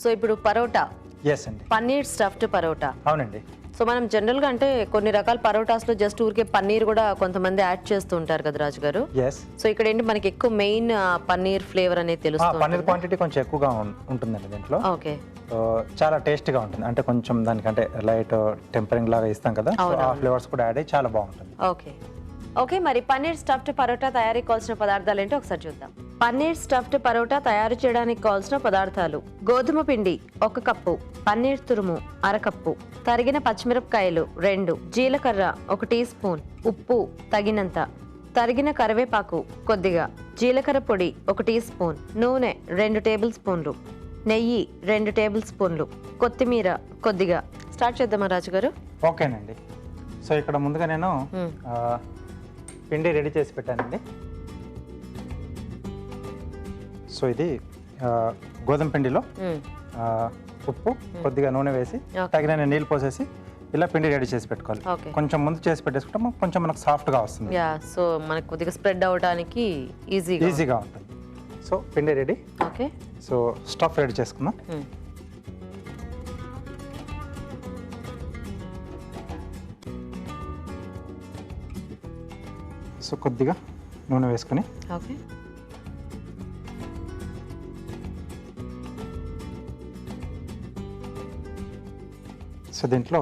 So ఇప్పుడు parotta, yes అండి, paneer stuffed parotta. అవునండి. సో మనం జనరల్గా అంటే కొన్ని రకాల పరోటాస్లో జస్ట్ ఊరికే పన్నీర్ కూడా కొంతమంది యాడ్ చేస్తూ ఉంటారు కదా రాజు గారు. ఎస్, సో ఇక్కడ ఏంటి మనకి ఎక్కువ మెయిన్ పన్నీర్ ఫ్లేవర్ అనేది తెలుస్తుంది. పన్నీర్ క్వాంటిటీ కొంచెం ఎక్కువగా ఉంటుందండి దీంట్లో. ఓకే, చాలా టేస్టీగా ఉంటుంది. అంటే కొంచెం దానికంటే లైట్ టెంపరింగ్ లాగా ఇస్తాం కదా, సో ఆ ఫ్లేవర్స్ కూడా యాడ్ అయ్యి చాలా బాగుంటుంది. ఓకే ఓకే మరి పన్నీర్ స్టఫ్డ్ పరోటా తయారీకి కావాల్సిన పదార్థాలు ఏంటో ఒకసారి చూద్దాం. పన్నీర్ స్టఫ్డ్ పరోటా తయారు చేయడానికి కావాల్సిన పదార్థాలు: గోధుమ పిండి 1 కప్పు, పన్నీర్ తురుము 1/2 కప్పు, తరిగిన పచ్చిమిరపకాయలు 2, జీలకర్ర 1 టీ స్పూన్, ఉప్పు తగినంత, తరిగిన కరివేపాకు కొద్దిగా, జీలకర్ర పొడి 1 టీ స్పూన్, నూనె 2 టేబుల్ స్పూన్లు, నెయ్యి 2 టేబుల్ స్పూన్లు, కొత్తిమీర కొద్దిగా. స్టార్ట్ చేద్దామా రాజు గారు? ఓకేనండి. సో ఇక్కడ ముందుగా నేను పిండి రెడీ చేసి పెట్టానండి. సో ఇది గోధుమ పిండిలో ఉప్పు కొద్దిగా నూనె వేసి తగిన నీళ్ళు పోసేసి ఇలా పిండి రెడీ చేసి పెట్టుకోవాలి. కొంచెం ముందు చేసి పెట్టేసుకుంటే కొంచెం మనకు సాఫ్ట్గా వస్తుంది. సో మనకు కొద్దిగా స్ప్రెడ్ అవడానికి ఈజీగా ఉంటుంది. సో పిండి ready. Okay, so stuff ready చేసుకుందాం. సో కొద్దిగా నూనె వేసుకొని ఓకే, సో దీంట్లో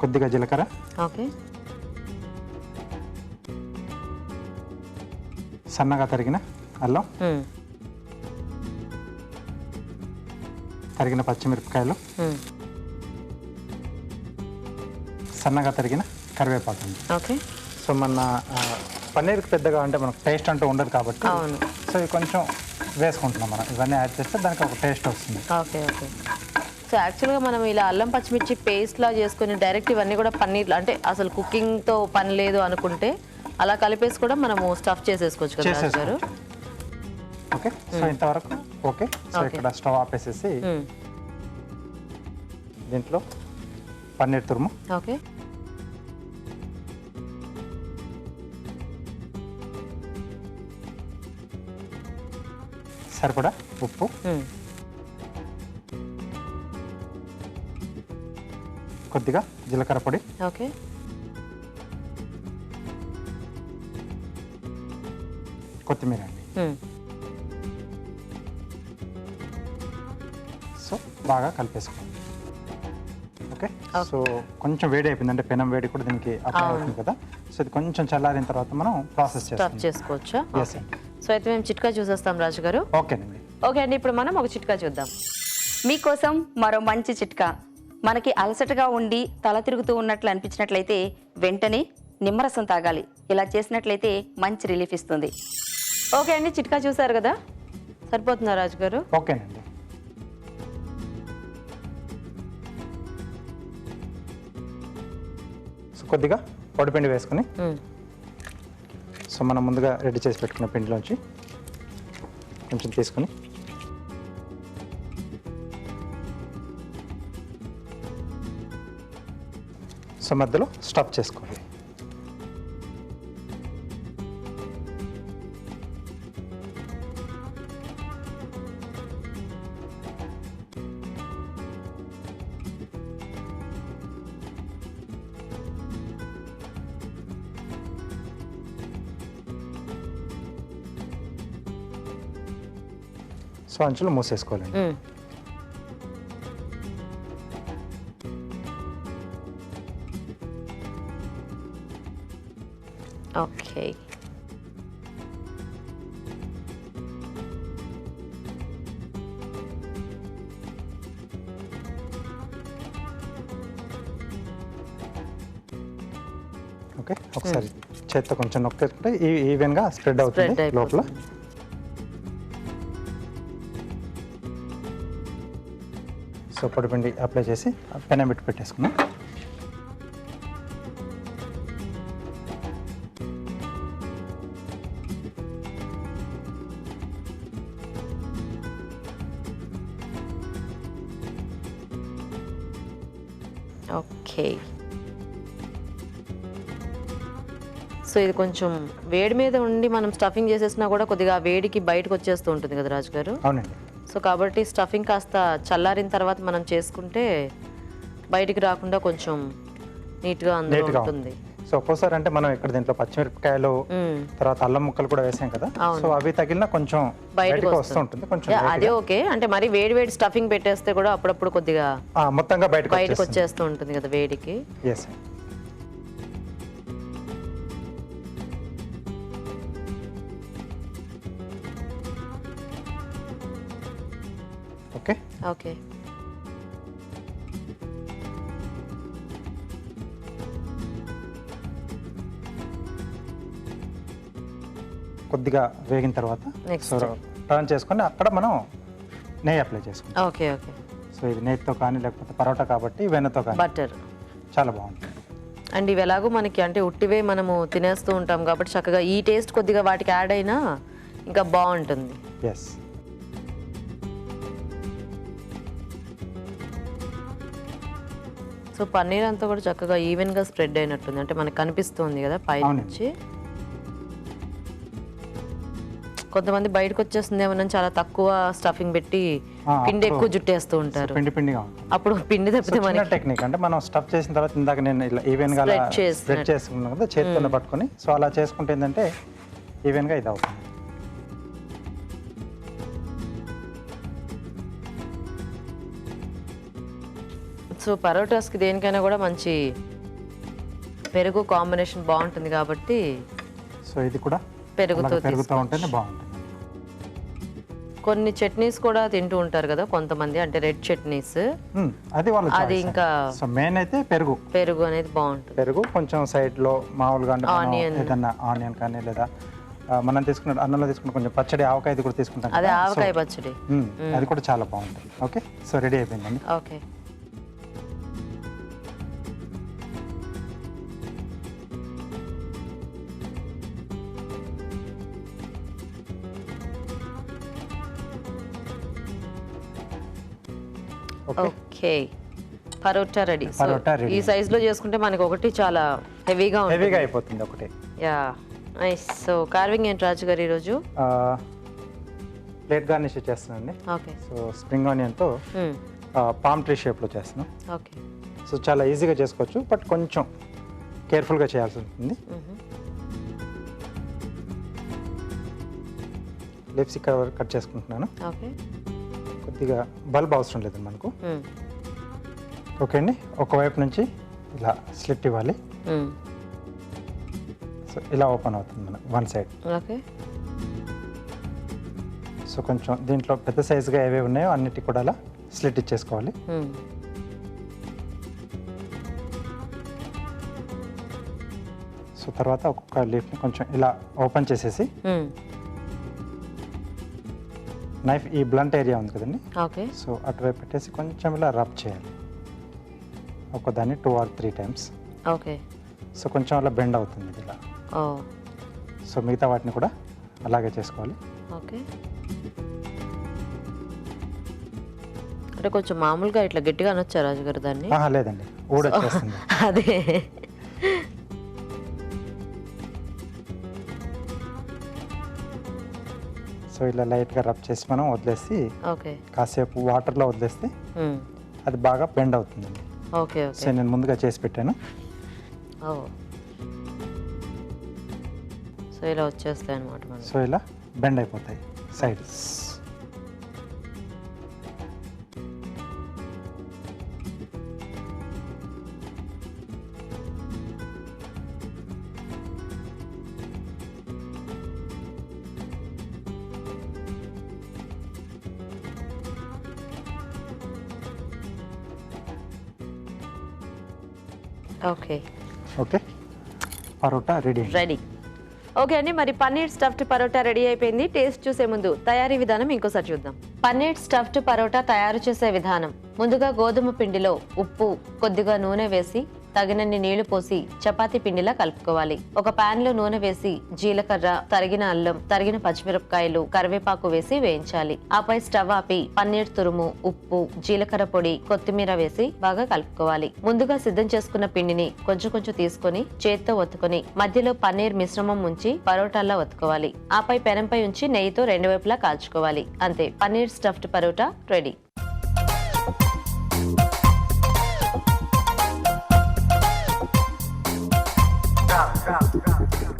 కొద్దిగా జీలకర్ర, ఓకే, సన్నగా తరిగిన అల్లం, తరిగిన పచ్చిమిరపకాయలు, సన్నగా తరిగిన కరివేపాకు. ఓకే, సో మన పన్నీర్కి పెద్దగా అంటే మనకు టేస్ట్ అంటూ ఉండదు కాబట్టి సో ఇది కొంచెం వేసుకుంటున్నాం. మనం ఇవన్నీ యాడ్ చేస్తే దానికి ఒక టేస్ట్ వస్తుంది. ఓకే ఓకే సో యాక్చువల్గా మనం ఇలా అల్లం పచ్చిమిర్చి పేస్ట్లా చేసుకుని డైరెక్ట్ ఇవన్నీ కూడా పన్నీర్ అంటే అసలు కుకింగ్తో పని లేదు అనుకుంటే అలా కలిపేసి కూడా మనము స్టఫ్ చేసేసుకోవచ్చు కదా రాజు గారు. ఓకే, సో ఇంతవరకు ఓకే. సో ఇక్కడ స్టవ్ ఆపేసేసి దీంట్లో పన్నీర్ తురుము, ఓకే, సరిపడా ఉప్పు, కొద్దిగా జీలకర్ర పొడి, ఓకే, కొత్తిమీర అండి. సో బాగా కలిపేసుకోండి. ఓకే, సో కొంచెం వేడి అయిపోయింది అంటే పెనం వేడి కూడా దీనికి అప్లై అవుతుంది కదా. సో ఇది కొంచెం చల్లారిన తర్వాత మనం ప్రాసెస్ చేసుకోవచ్చా? ఎస్ అండి. సో అయితే మేము చిట్కా చూసేస్తాం రాజు గారు. ఓకేనండి. ఓకే అండి, ఇప్పుడు మనం ఒక చిట్కా చూద్దాం. మీకోసం మరో మంచి చిట్కా. మనకి అలసటగా ఉండి తల తిరుగుతూ ఉన్నట్లు అనిపించినట్లయితే వెంటనే నిమ్మరసం తాగాలి. ఇలా చేసినట్లయితే మంచి రిలీఫ్ ఇస్తుంది. ఓకే అండి, చిట్కా చూసారు కదా, సరిపోతుందా రాజు గారు? ఓకేనండి. సో కొద్దిగా పొడిపిండి వేసుకుని సో మనం ముందుగా రెడీ చేసి పెట్టుకున్న పిండిలోంచి కొంచెం తీసుకుని సో మధ్యలో స్టఫ్ చేసుకోవాలి. సో అంచులు మూసేసుకోవాలండి. ఓకే, ఓకే, ఒకసారి చేత్తో కొంచెం నొక్కేసుకుంటే ఈవెన్గా స్ప్రెడ్ అవుతుంది లోపల. సో పొడిపిండి అప్లై చేసి పెనం పెట్టి పెట్టేసుకున్నాం. ఓకే, సో ఇది కొంచెం వేడి మీద ఉండి మనం స్టఫింగ్ చేసేసినా కూడా కొద్దిగా వేడికి బయటకు వచ్చేస్తూ ఉంటుంది కదా రాజు గారు. అవునండి. సో కాబట్టి స్టఫింగ్ కాస్త చల్లారిన తర్వాత మనం చేసుకుంటే బయటికి రాకుండా కొంచెం నీట్గా అందులో నీట్గా ఉంటుంది. సో ఒక్కోసారి అంటే మనం ఇక్కడ దీంట్లో పచ్చిమిరపకాయలు తర్వాత అల్లం ముక్కలు కూడా వేసాం కదా, సో అవి తగిలినా కొంచెం బయటకు వస్తూ ఉంటుంది కొంచెం. అదే ఓకే, అంటే మరి వేడి వేడి స్టఫింగ్ పెట్టేస్తే కూడా అప్పుడప్పుడు కొద్దిగా మొత్తంగా బయటకు వచ్చేస్తూ ఉంటుంది కదా వేడికి. ఎస్. Okay okay. కొద్దిగా వేగిన తర్వాత సో టర్న్ చేసుకొని అక్కడ మనం నెయ్యి అప్లై చేసుకుంటాం. Okay okay. సో ఇది నెయ్యితో కానీ లేకపోతే పరోటా కాబట్టి వెన్నతో కానీ బటర్ చాలా బాగుంటుంది. అండ్ ఇవి ఎలాగో మనకి అంటే ఉట్టివే మనము తినేస్తూ ఉంటాం కాబట్టి చక్కగా ఈ టేస్ట్ కొద్దిగా వాటికి యాడ్ అయినా ఇంకా బాగుంటుంది. ఎస్. సో పన్నీర్ అంతా కూడా చక్కగా ఈవెన్గా స్ప్రెడ్ అయినట్టుంది, అంటే మనకు కనిపిస్తుంది కదా పైనుంచి. కొంతమంది బయటకు వచ్చేస్తుంది ఏమన్నా చాలా తక్కువ స్టఫింగ్ పెట్టి పిండి ఎక్కువ జుట్టేస్తూ ఉంటారు, పిండి పిండిగా ఉంటుంది. అప్పుడు పిండి తప్పితే మన టెక్నిక్ అంటే మనం స్టఫ్ చేసిన తర్వాత ఇందాక నేను ఇలా ఈవెన్గా స్ప్రెడ్ చేసుకున్నాను కదా చేతితో పట్టుకొని, సో అలా చేసుకుంటే ఏంటంటే ఈవెన్గా ఇది అవుతుంది. సో పరోటాస్కి దేనికైనా కూడా మంచి పెరుగు కాంబినేషన్ బాగుంటుంది కాబట్టి సో ఇది కూడా పెరుగుతో ఉంటేనే బాగుంటుంది. కొన్ని చట్నీస్ కూడా తింటూ ఉంటారు కదా కొంతమంది, అంటే రెడ్ చట్నీస్, అది అది ఇంకా సో మెయిన్ అయితే పెరుగు అనేది బాగుంటుంది. పెరుగు కొంచెం సైడ్ లో మామూలుగా ఏదన్నా ఆనియన్ కానీ లేదా మనం తీసుకున్న అన్నంలో తీసుకున్న కొంచెం పచ్చడి ఆవకాయ కూడా తీసుకుంటాం, అదే ఆవకాయ పచ్చడి, అది కూడా చాలా బాగుంటుంది. ఓకే, సో రెడీ అయిపోయిందండి. ఓకే. Okay, parotta ready. ఈ సైజ్ లో చేసుకుంటే మనకి ఒకటి చాలా హెవీగా అయిపోతుంది ఒకటి. Yeah, nice. సో కార్వింగ్ ఏంటి రాజు గారు ఈరోజు? ప్లేట్ గార్నిష్ చేస్తున్నానండి. ఓకే. సో స్ప్రింగ్ ఆనియన్ తో పామ్ ట్రీ షేప్ లో చేస్తున్నాం. ఓకే. సో చాలా ఈజీగా చేసుకోవచ్చు, బట్ కొంచెం కేర్ఫుల్ గా చేయాల్సి ఉంటుంది. లిప్స్ కట్ చేసుకుంటున్నాను. ఓకే. కొద్దిగా బల్బ్ అవసరం లేదు మనకు. ఓకే అండి, ఒకవైపు నుంచి ఇలా స్లిట్ ఇవ్వాలి. సో ఇలా ఓపెన్ అవుతుంది మన వన్ సైడ్. ఓకే. సో కొంచెం దీంట్లో పెద్ద సైజుగా ఏవేవి ఉన్నాయో అన్నిటి కూడా అలా స్లిట్ ఇచ్చేసుకోవాలి. సో తర్వాత ఒక్కొక్క లీఫ్ని కొంచెం ఇలా ఓపెన్ చేసేసి నైఫ్ ఈ బ్లంట్ ఏరియా ఉంది కదండి, ఓకే, సో అటువైపు పెట్టేసి కొంచెం ఇలా రబ్ చేయాలి ఒకదాన్ని 2 or 3 times. ఓకే. సో కొంచెం అలా బెండ్ అవుతుంది ఇలా. సో మిగతా వాటిని కూడా అలాగే చేసుకోవాలి. ఓకే. అంటే కొంచెం మామూలుగా ఇట్లా గట్టిగా అనొచ్చా రాజు గారు దాన్ని? లేదండి, ఊడొచ్చేస్తుంది. అదే. సో ఇలా లైట్గా రబ్ చేసి మనం వదిలేసి కాసేపు వాటర్లో వదిలేస్తే అది బాగా బెండ్ అవుతుందండి. ఓకే. సో నేను ముందుగా చేసి పెట్టాను. సో ఇలా వచ్చేస్తాయి అన్నమాట. సో ఇలా బెండ్ అయిపోతాయి sides. Okay. Okay, parotta ready. Okay అండి, మరి పన్నీర్ స్టఫ్డ్ పరోటా రెడీ అయిపోయింది. టేస్ట్ చూసే ముందు తయారీ విధానం ఇంకోసారి చూద్దాం. పన్నీర్ స్టఫ్డ్ పరోటా తయారు చేసే విధానం: ముందుగా గోధుమ పిండిలో ఉప్పు, కొద్దిగా నూనె వేసి తగినన్ని నీళ్లు పోసి చపాతీ పిండిలా కలుపుకోవాలి. ఒక పాన్ లో నూనె వేసి జీలకర్ర, తరిగిన అల్లం, తరిగిన పచ్చిమిరపకాయలు, కరివేపాకు వేసి వేయించాలి. ఆపై స్టవ్ ఆపి పన్నీర్ తురుము, ఉప్పు, జీలకర్ర పొడి, కొత్తిమీర వేసి బాగా కలుపుకోవాలి. ముందుగా సిద్ధం చేసుకున్న పిండిని కొంచెం కొంచెం తీసుకొని చేత్తో ఒత్తుకొని మధ్యలో పన్నీర్ మిశ్రమం ఉంచి పరోటాల్లో ఒత్తుకోవాలి. ఆపై పెనంపై ఉంచి నెయ్యితో రెండు వైపులా కాల్చుకోవాలి. అంతే, paneer stuffed parotta ready. Drop.